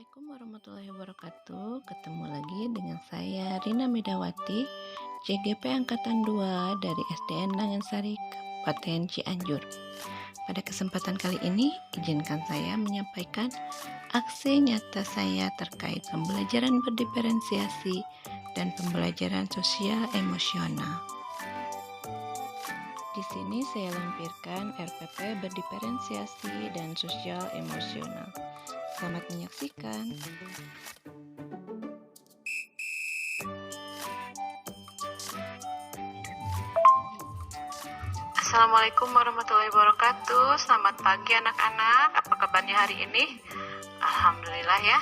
Assalamualaikum warahmatullahi wabarakatuh. Ketemu lagi dengan saya Rina Medawati, CGP Angkatan 2 dari SDN Nangansari, Kabupaten Cianjur. Pada kesempatan kali ini, izinkan saya menyampaikan aksi nyata saya terkait pembelajaran berdiferensiasi dan pembelajaran sosial emosional. Di sini saya lampirkan RPP berdiferensiasi dan sosial emosional. Selamat menyaksikan. Assalamualaikum warahmatullahi wabarakatuh. Selamat pagi anak-anak. Apa kabarnya hari ini? Alhamdulillah ya.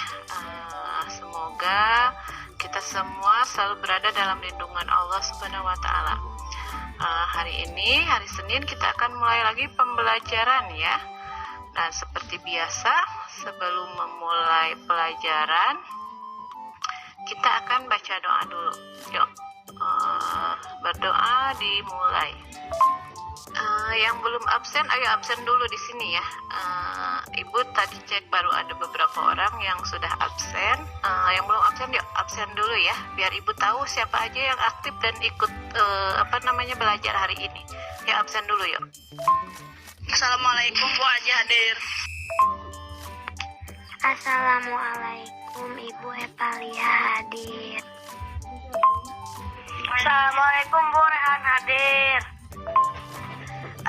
Semoga kita semua selalu berada dalam lindungan Allah Subhanahu wa taala. Hari ini, hari Senin, kita akan mulai lagi pembelajaran ya. Dan seperti biasa, sebelum memulai pelajaran, kita akan baca doa dulu. Yuk, berdoa dimulai. Yang belum absen, ayo absen dulu di sini ya. Ibu tadi cek baru ada beberapa orang yang sudah absen. Yang belum absen, yuk absen dulu ya, biar ibu tahu siapa aja yang aktif dan ikut belajar hari ini. Ya absen dulu yuk. Assalamualaikum Bu Haji hadir. Assalamualaikum Ibu Etalia hadir. Assalamualaikum Bu Rehan hadir.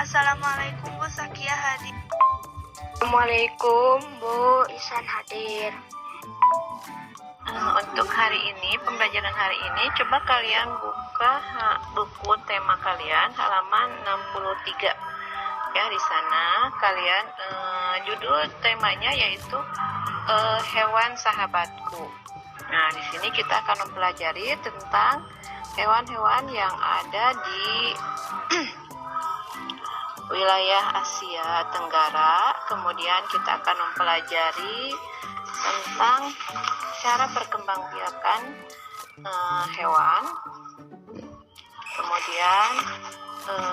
Assalamualaikum Bu Sakia hadir. Assalamualaikum Bu Isan hadir. Untuk hari ini, pembelajaran hari ini, coba kalian buka buku tema kalian halaman 63. Ya, di sana kalian judul temanya yaitu hewan sahabatku. Nah, di sini kita akan mempelajari tentang hewan-hewan yang ada di wilayah Asia Tenggara. Kemudian kita akan mempelajari tentang cara perkembangbiakan hewan. Kemudian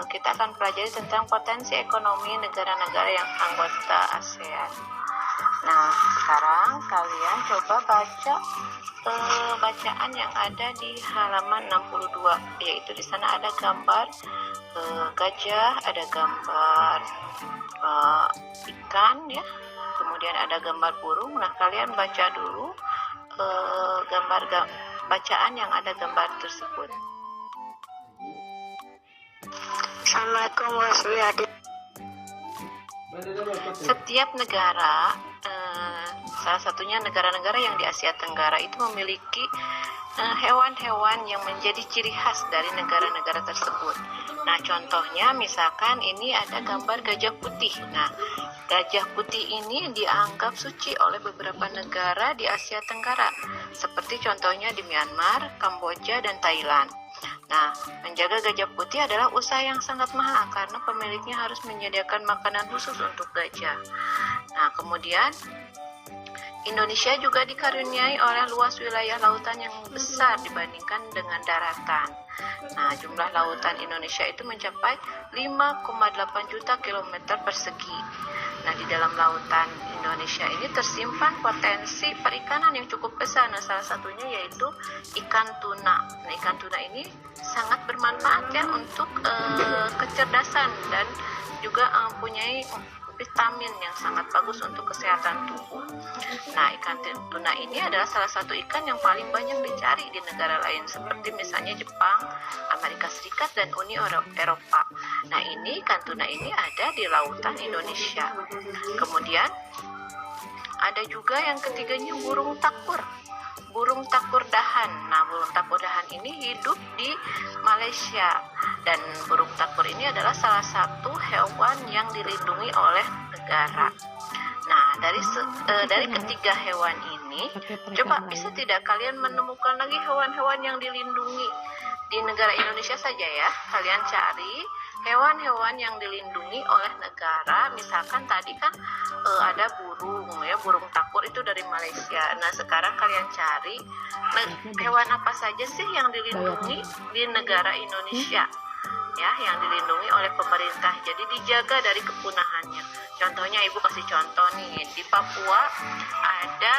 kita akan pelajari tentang potensi ekonomi negara-negara yang anggota ASEAN. Nah, sekarang kalian coba baca bacaan yang ada di halaman 62, yaitu di sana ada gambar gajah, ada gambar ikan ya, kemudian ada gambar burung. Nah, kalian baca dulu bacaan yang ada gambar tersebut. Assalamualaikum warahmatullahi wabarakatuh. Setiap negara, salah satunya negara-negara yang di Asia Tenggara itu memiliki hewan-hewan yang menjadi ciri khas dari negara-negara tersebut. Nah, contohnya misalkan ini ada gambar gajah putih. Nah, gajah putih ini dianggap suci oleh beberapa negara di Asia Tenggara, seperti contohnya di Myanmar, Kamboja, dan Thailand. Nah, menjaga gajah putih adalah usaha yang sangat mahal karena pemiliknya harus menyediakan makanan khusus untuk gajah. Nah, kemudian Indonesia juga dikaruniai oleh luas wilayah lautan yang besar dibandingkan dengan daratan. Nah, jumlah lautan Indonesia itu mencapai 5,8 juta kilometer persegi. Nah, di dalam lautan Indonesia ini tersimpan potensi perikanan yang cukup besar. Nah, salah satunya yaitu ikan tuna. Nah, ikan tuna ini sangat bermanfaat ya untuk kecerdasan dan juga mempunyai vitamin yang sangat bagus untuk kesehatan tubuh. Nah, ikan tuna ini adalah salah satu ikan yang paling banyak dicari di negara lain, seperti misalnya Jepang, Amerika Serikat, dan Uni Eropa. Nah, ini ikan tuna ini ada di lautan Indonesia. Kemudian ada juga yang ketiganya burung takur. Burung takur dahan. Nah, burung takur dahan ini hidup di Malaysia, dan burung takur ini adalah salah satu hewan yang dilindungi oleh negara. Nah, dari ketiga hewan ini, coba bisa tidak kalian menemukan lagi hewan-hewan yang dilindungi di negara Indonesia saja ya? Kalian cari hewan-hewan yang dilindungi oleh negara. Misalkan tadi kan ada burung ya, burung takur itu dari Malaysia. Nah, sekarang kalian cari hewan apa saja sih yang dilindungi di negara Indonesia ya, yang dilindungi oleh pemerintah, jadi dijaga dari kepunahannya. Contohnya ibu kasih contoh nih, di Papua ada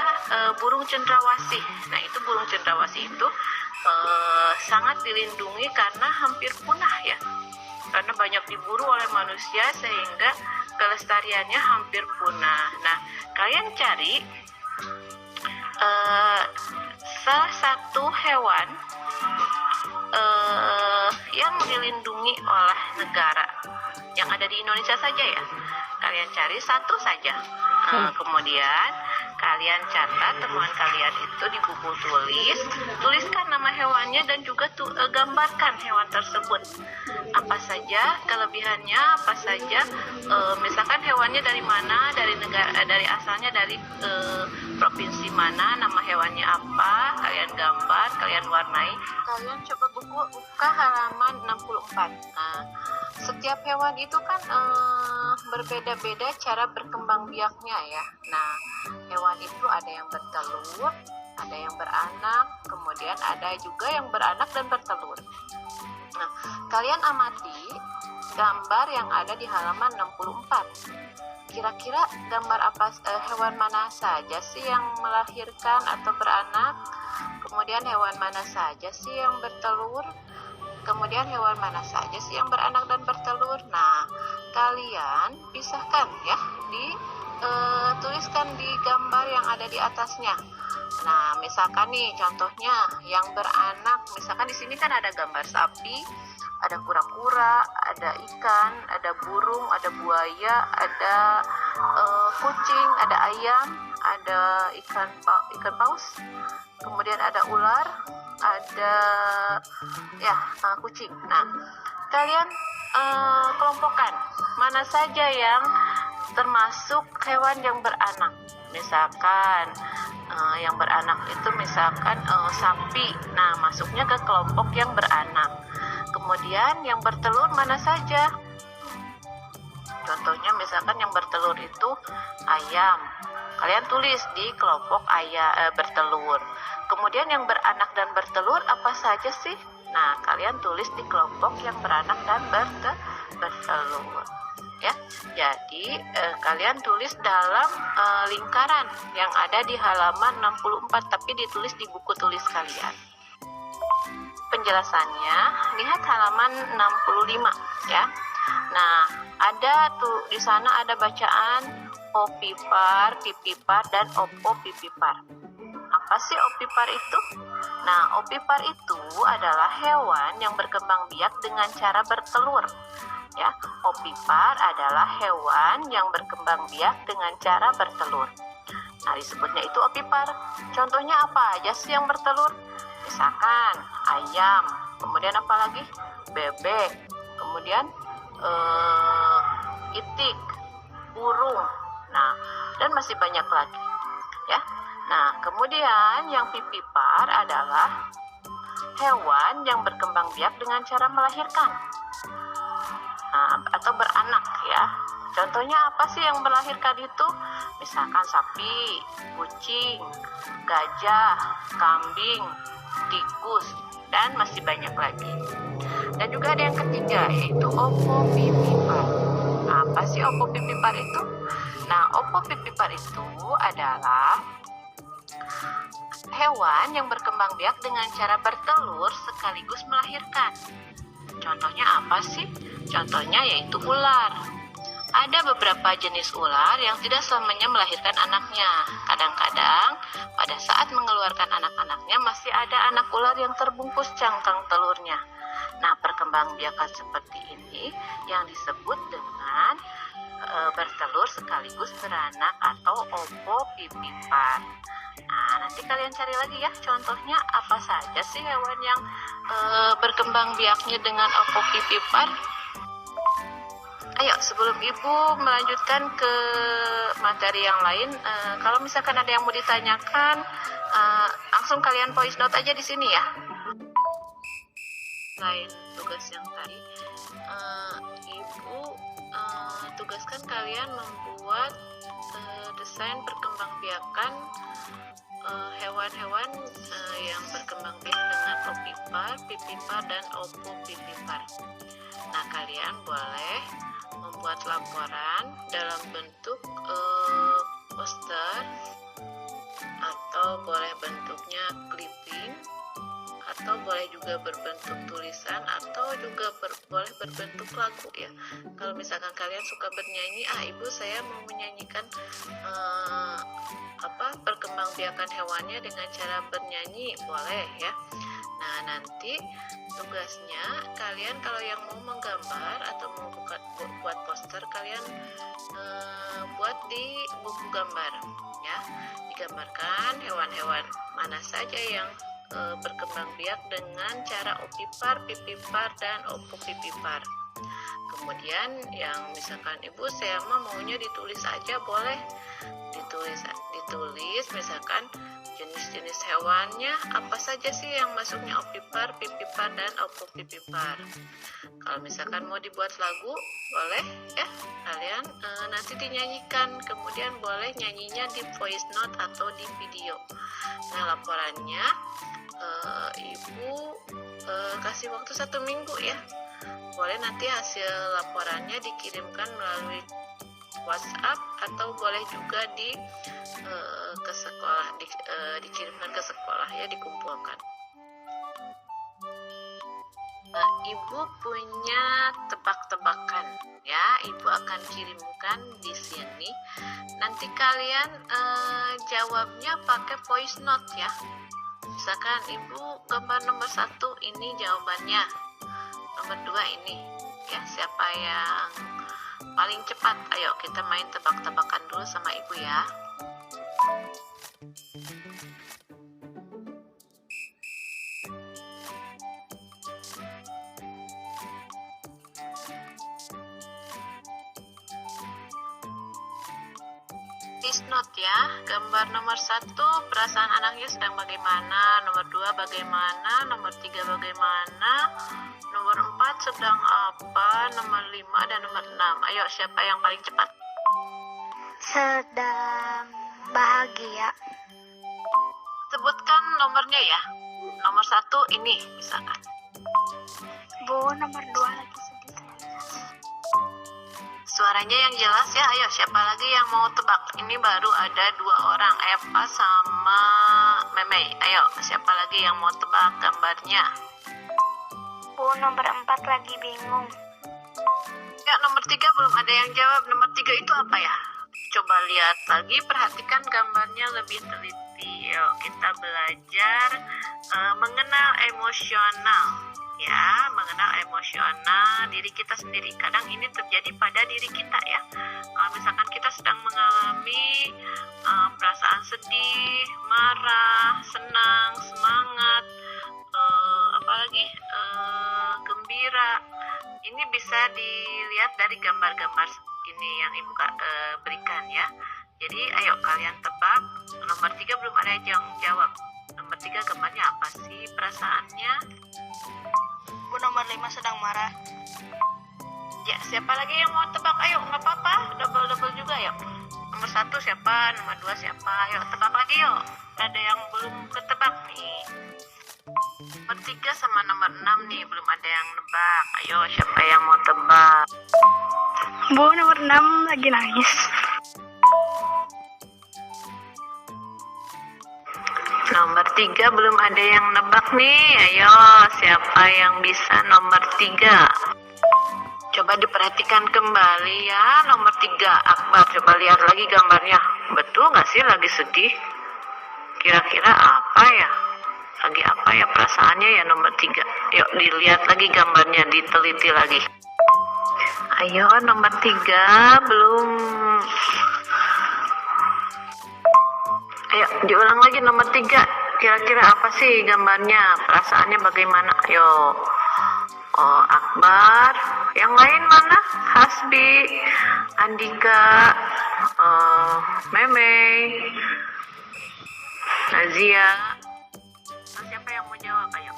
burung cendrawasih. Nah itu burung cendrawasih itu sangat dilindungi karena hampir punah ya, karena banyak diburu oleh manusia sehingga kelestariannya hampir punah. Nah kalian cari salah satu hewan yang dilindungi oleh negara yang ada di Indonesia saja ya. Kalian cari satu saja. Kemudian kalian catat temuan kalian itu di buku tulis. Tuliskan nama hewannya dan juga gambarkan hewan tersebut. Apa saja kelebihannya, apa saja misalkan hewannya dari mana, dari negara, dari asalnya dari provinsi mana, nama hewannya apa, kalian gambar, kalian warnai. Kalian coba buka halaman 64. Nah, setiap hewan itu kan berbeda-beda cara berkembang biaknya ya. Nah, hewan itu ada yang bertelur, ada yang beranak, kemudian ada juga yang beranak dan bertelur. Nah, kalian amati gambar yang ada di halaman 64. Kira-kira gambar apa, hewan mana saja sih yang melahirkan atau beranak? Kemudian hewan mana saja sih yang bertelur? Kemudian hewan mana saja sih yang beranak dan bertelur? Nah, kalian pisahkan ya, tuliskan di gambar yang ada di atasnya. Nah, misalkan nih contohnya yang beranak, misalkan di sini kan ada gambar sapi, ada kura-kura, ada ikan, ada burung, ada buaya, ada kucing, ada ayam, ada ikan paus, kemudian ada ular, ada kucing. Nah, kalian kelompokkan mana saja yang termasuk hewan yang beranak. Misalkan yang beranak itu misalkan sapi. Nah, masuknya ke kelompok yang beranak. Kemudian yang bertelur mana saja? Contohnya misalkan yang bertelur itu ayam. Kalian tulis di kelompok bertelur. Kemudian yang beranak dan bertelur apa saja sih? Nah, kalian tulis di kelompok yang beranak dan bertelur. Ya, jadi kalian tulis dalam lingkaran yang ada di halaman 64, tapi ditulis di buku tulis kalian. Penjelasannya, lihat halaman 65 ya. Nah, ada tuh di sana ada bacaan opipar, pipipar, dan opopipipar. Apa sih opipar itu? Nah, opipar itu adalah hewan yang berkembang biak dengan cara bertelur. Ya, opipar adalah hewan yang berkembang biak dengan cara bertelur. Nah, disebutnya itu opipar. Contohnya apa aja sih yang bertelur? Misalkan ayam, kemudian apa lagi? Bebek, kemudian itik, burung. Nah, dan masih banyak lagi. Ya. Nah, kemudian yang pipipar adalah hewan yang berkembang biak dengan cara melahirkan. Atau beranak ya. Contohnya apa sih yang melahirkan itu? Misalkan sapi, kucing, gajah, kambing, tikus, dan masih banyak lagi. Dan juga ada yang ketiga, yaitu opopipipar. Apa sih opopipipar itu? Nah, opopipipar itu adalah hewan yang berkembang biak dengan cara bertelur sekaligus melahirkan. Contohnya apa sih? Contohnya yaitu ular. Ada beberapa jenis ular yang tidak selamanya melahirkan anaknya. Kadang-kadang pada saat mengeluarkan anak-anaknya masih ada anak ular yang terbungkus cangkang telurnya. Nah, perkembangbiakan seperti ini yang disebut dengan bertelur sekaligus beranak atau opopipipar. Nah, nanti kalian cari lagi ya contohnya apa saja sih hewan yang berkembang biaknya dengan opopipipar. Ayo, sebelum Ibu melanjutkan ke materi yang lain, kalau misalkan ada yang mau ditanyakan, langsung kalian voice note aja di sini ya. Selain tugas yang tadi, Ibu tugaskan kalian membuat desain perkembangbiakan hewan-hewan yang berkembang biak dengan ovipar, vivipar, dan ovovivipar. Nah, kalian boleh membuat laporan dalam bentuk poster atau boleh bentuknya clipping atau boleh juga berbentuk tulisan atau juga boleh berbentuk lagu ya. Kalau misalkan kalian suka bernyanyi, ibu saya mau menyanyikan perkembangbiakan hewannya dengan cara bernyanyi, boleh ya. Nah, nanti tugasnya kalian kalau yang mau menggambar atau mau buat poster, kalian buat di buku gambar ya. Digambarkan hewan-hewan mana saja yang berkembang biak dengan cara ovipar, vivipar, dan ovovivipar. Kemudian yang misalkan ibu saya maunya ditulis aja, boleh ditulis misalkan jenis-jenis hewannya apa saja sih yang masuknya ovipar, vivipar, dan ovovivipar. Kalau misalkan mau dibuat lagu, boleh ya, kalian nanti dinyanyikan, kemudian boleh nyanyinya di voice note atau di video. Nah, laporannya ibu kasih waktu 1 minggu ya. Boleh nanti hasil laporannya dikirimkan melalui WhatsApp atau boleh juga ke sekolah, dikirimkan ke sekolah ya, dikumpulkan. Ibu punya tebak-tebakan ya, ibu akan kirimkan di sini. Nanti kalian jawabnya pakai voice note ya. Misalkan ibu gambar nomor 1 ini jawabannya, nomor 2 ini ya, siapa yang paling cepat? Ayo kita main tebak-tebakan dulu sama ibu ya. Please note ya, gambar nomor 1 perasaan anaknya sedang bagaimana, nomor 2 bagaimana, nomor 3 bagaimana, nomor 4 sedang apa, nomor 5 dan nomor 6. Ayo, siapa yang paling cepat? Sedang bahagia. Sebutkan nomornya ya. Nomor 1 ini misalkan. Bu, nomor 2 lagi sedih. Suaranya yang jelas ya. Ayo, siapa lagi yang mau tebak? Ini baru ada 2 orang, Eva sama Meme. Ayo, siapa lagi yang mau tebak gambarnya? Bu, nomor 4 lagi bingung. Ya, nomor 3 belum ada yang jawab. Nomor 3 itu apa ya? Coba lihat lagi, perhatikan gambarnya lebih teliti. Yuk, kita belajar mengenal emosional. Ya, mengenal emosional diri kita sendiri. Kadang ini terjadi pada diri kita ya. Kalau misalkan kita sedang mengalami perasaan sedih, marah, senang, semangat, apalagi gembira, ini bisa dilihat dari gambar-gambar ini yang ibu berikan ya. Jadi ayo kalian tebak. Nomor 3 belum ada yang jawab. Nomor 3 gambarnya apa sih perasaannya? Bu, nomor 5 sedang marah. Ya, siapa lagi yang mau tebak? Ayo, nggak apa-apa, double juga ya. Nomor 1 siapa? Nomor 2 siapa? Ayo tebak lagi yuk. Ada yang belum ketebak nih. Nomor 3 sama nomor 6 nih, belum ada yang nebak. Ayo, siapa yang mau tebak? Bu, nomor 6 lagi nangis. Nomor 3 belum ada yang nebak nih. Ayo, siapa yang bisa nomor 3? Coba diperhatikan kembali ya. Nomor 3, Akbar. Coba lihat lagi gambarnya. Betul nggak sih lagi sedih? Kira-kira apa ya? Lagi apa ya perasaannya ya nomor 3? Yuk dilihat lagi gambarnya, diteliti lagi. Ayo, nomor 3 belum. Ayo diulang lagi nomor 3. Kira-kira apa sih gambarnya? Perasaannya bagaimana? Ayo. Oh, Akbar. Yang lain mana? Hasbi, Andika, Meme, Nazia. Siapa yang mau jawab? Ayo.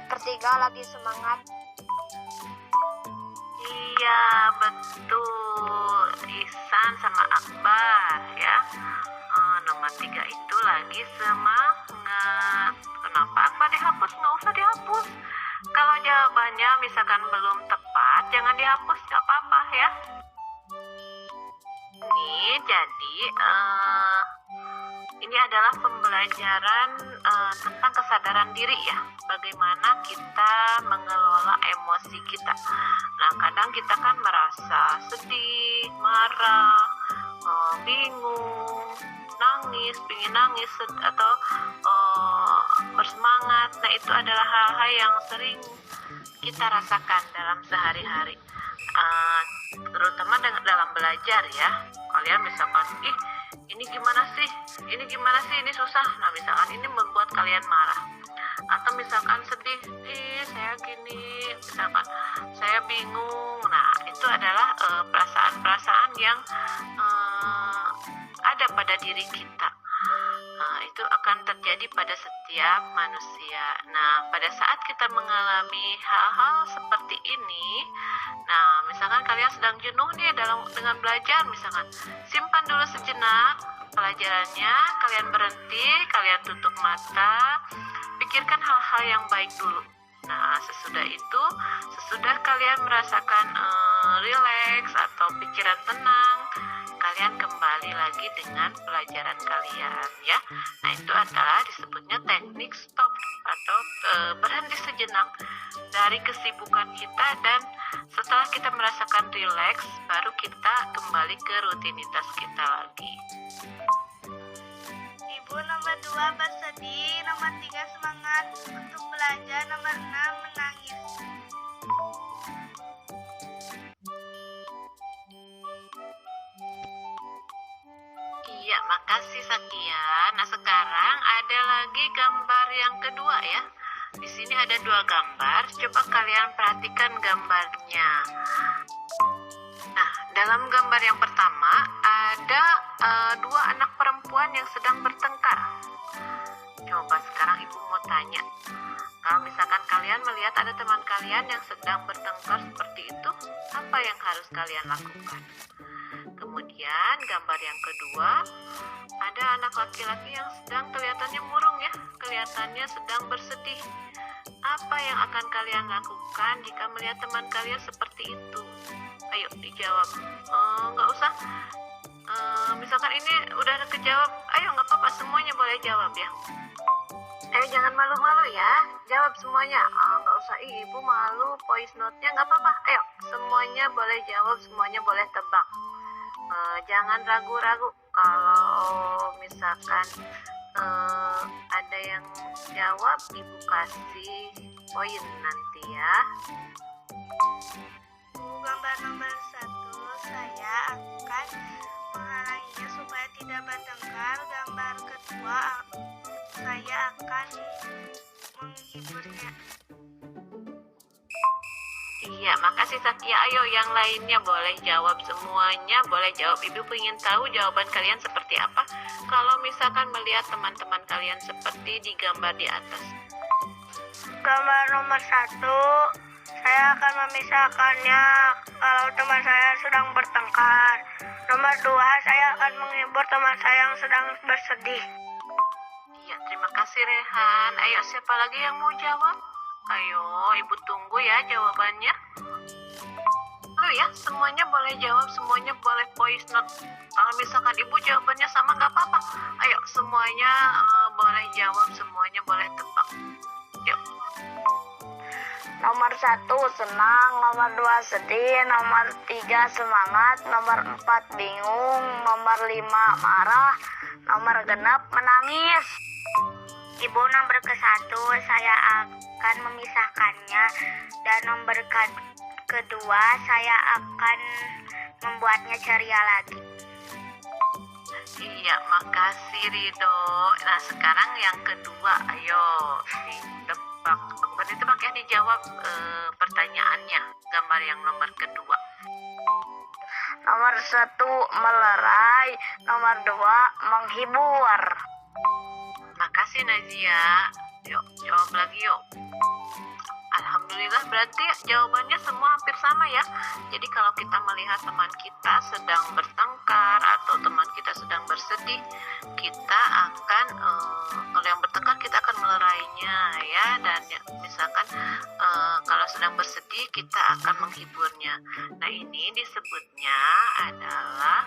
Bertiga lagi semangat. Iya, betul. Ihsan sama Akbar ya. Nomor 3 itu lagi semangat. Kenapa Akbar dihapus? Nggak usah dihapus. Kalau jawabannya misalkan belum tepat, jangan dihapus, nggak apa-apa ya. Ini adalah pembelajaran tentang kesadaran diri ya. Bagaimana kita mengelola emosi kita. Nah, kadang kita kan merasa sedih, marah, bingung, pingin nangis atau bersemangat. Nah, itu adalah hal-hal yang sering kita rasakan dalam sehari-hari. Terutama dalam belajar ya. Kalian misalkan, ini gimana sih, ini susah. Nah, misalkan ini membuat kalian marah, atau misalkan sedih, saya gini, misalkan saya bingung. Nah, itu adalah perasaan-perasaan yang ada pada diri kita. Itu akan terjadi pada setiap manusia. Nah, pada saat kita mengalami hal-hal seperti ini, nah, misalkan kalian sedang jenuh nih dengan belajar, misalkan simpan dulu sejenak pelajarannya, kalian berhenti, kalian tutup mata, pikirkan hal-hal yang baik dulu. Nah, sesudah kalian merasakan rileks atau pikiran tenang, kalian kembali lagi dengan pelajaran kalian ya. Nah, itu adalah disebutnya teknik stop atau berhenti sejenak dari kesibukan kita, dan setelah kita merasakan rileks, baru kita kembali ke rutinitas kita lagi. Ibu nomor 2 bersedih, nomor 3 semangat untuk belajar, nomor 6 menangis. Iya, makasih Satya. Nah, sekarang ada lagi gambar yang kedua ya. Di sini ada 2 gambar. Coba kalian perhatikan gambarnya. Nah, dalam gambar yang pertama ada 2 anak perempuan yang sedang bertengkar. Coba sekarang ibu mau tanya, kalau misalkan kalian melihat ada teman kalian yang sedang bertengkar seperti itu, apa yang harus kalian lakukan? Kemudian gambar yang kedua, ada anak laki-laki yang sedang kelihatannya murung ya, kelihatannya sedang bersedih. Apa yang akan kalian lakukan jika melihat teman kalian seperti itu? Ayo dijawab. Nggak usah. Misalkan ini udah kejawab, ayo nggak apa-apa, semuanya boleh jawab ya. Ayo jangan malu-malu ya, jawab semuanya. Nggak usah, ibu malu, voice note-nya nggak apa-apa. Ayo, semuanya boleh jawab, semuanya boleh tebak. Jangan ragu-ragu. Kalau misalkan ada yang jawab, ibu kasih poin nanti ya. Gambar nomor 1, saya akan menghalanginya supaya tidak bertengkar. Gambar kedua, saya akan menghiburnya. Iya, makasih Satya. Ayo yang lainnya boleh jawab, semuanya boleh jawab. Ibu ingin tahu jawaban kalian seperti apa kalau misalkan melihat teman-teman kalian seperti di gambar di atas. Gambar nomor 1, saya akan memisahkannya kalau teman saya sedang bertengkar. Nomor 2, saya akan menghibur teman saya yang sedang bersedih. Iya, terima kasih Rehan. Ayo, siapa lagi yang mau jawab? Ayo, ibu tunggu ya jawabannya. Ayo ya, semuanya boleh jawab, semuanya boleh voice note. Kalau misalkan ibu jawabannya sama nggak apa-apa. Ayo, semuanya boleh jawab, semuanya boleh tebak. Yuk. Nomor 1 senang, nomor 2 sedih, nomor 3 semangat, nomor 4 bingung, nomor 5 marah, nomor 6 menangis. Ibu, nomor ke-1 saya akan memisahkannya, dan nomor kedua saya akan membuatnya ceria lagi. Iya, makasih Rido. Nah, sekarang yang kedua, ayo ditebak. Bukan ditebak ya, dijawab pertanyaannya. Gambar yang nomor kedua. Nomor 1 melerai, nomor 2 menghibur. Makasih Nazia. Yuk, jawab lagi yuk. Alhamdulillah, berarti jawabannya semua hampir sama ya. Jadi kalau kita melihat teman kita sedang bertengkar atau teman kita sedang bersedih, kita akan kalau yang bertengkar kita akan melerainya ya, dan ya, misalkan kalau sedang bersedih kita akan menghiburnya. Nah, ini disebutnya adalah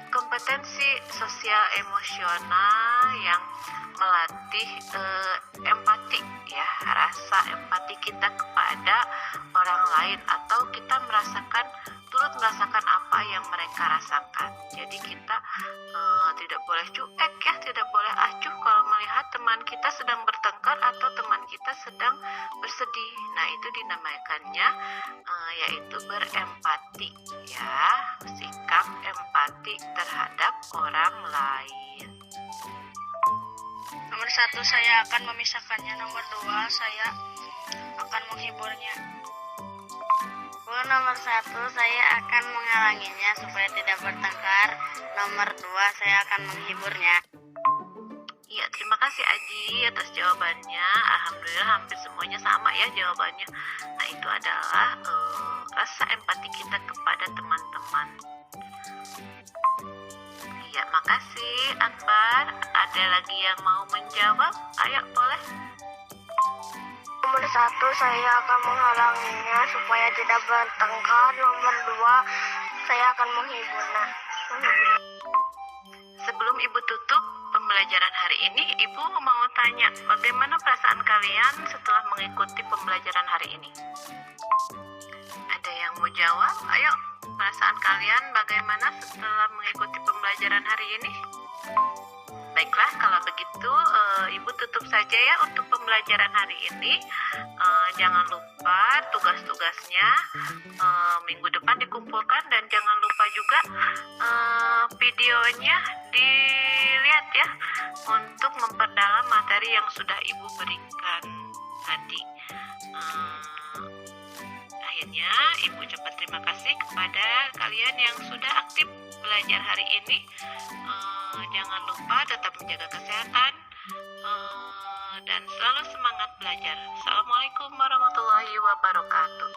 kompetensi sosial emosional yang melatih empati ya, rasa empati kita kepada orang lain, atau kita turut merasakan apa yang mereka rasakan. Jadi kita tidak boleh cuek ya, tidak boleh acuh kalau melihat teman kita sedang bertengkar atau teman kita sedang bersedih. Nah, itu dinamakannya yaitu berempati ya, sikap empati terhadap orang lain. Nomor 1 saya akan memisahkannya. Nomor 2 saya akan menghiburnya. Nomor 1 saya akan menghalanginya supaya tidak bertengkar. Nomor 2 saya akan menghiburnya. Iya, terima kasih Aji atas jawabannya. Alhamdulillah hampir semuanya sama ya jawabannya. Nah, itu adalah rasa empati kita kepada teman-teman. Iya, makasih Akbar. Ada lagi yang mau menjawab? Ayo, boleh. Nomor 1 saya akan menghalanginya supaya tidak bertengkar. Nomor 2 saya akan menghiburnya. Sebelum Ibu tutup pembelajaran hari ini, Ibu mau tanya, bagaimana perasaan kalian setelah mengikuti pembelajaran hari ini? Ada yang mau jawab? Ayo, perasaan kalian bagaimana setelah mengikuti pembelajaran hari ini? Baiklah, kalau begitu Ibu tutup saja ya untuk pembelajaran hari ini. Jangan lupa tugas-tugasnya minggu depan dikumpulkan, dan jangan lupa juga videonya dilihat ya untuk memperdalam materi yang sudah Ibu berikan tadi. Akhirnya Ibu ucapkan terima kasih kepada kalian yang sudah aktif belajar hari ini. Jangan lupa tetap menjaga kesehatan dan selalu semangat belajar. Assalamualaikum warahmatullahi wabarakatuh.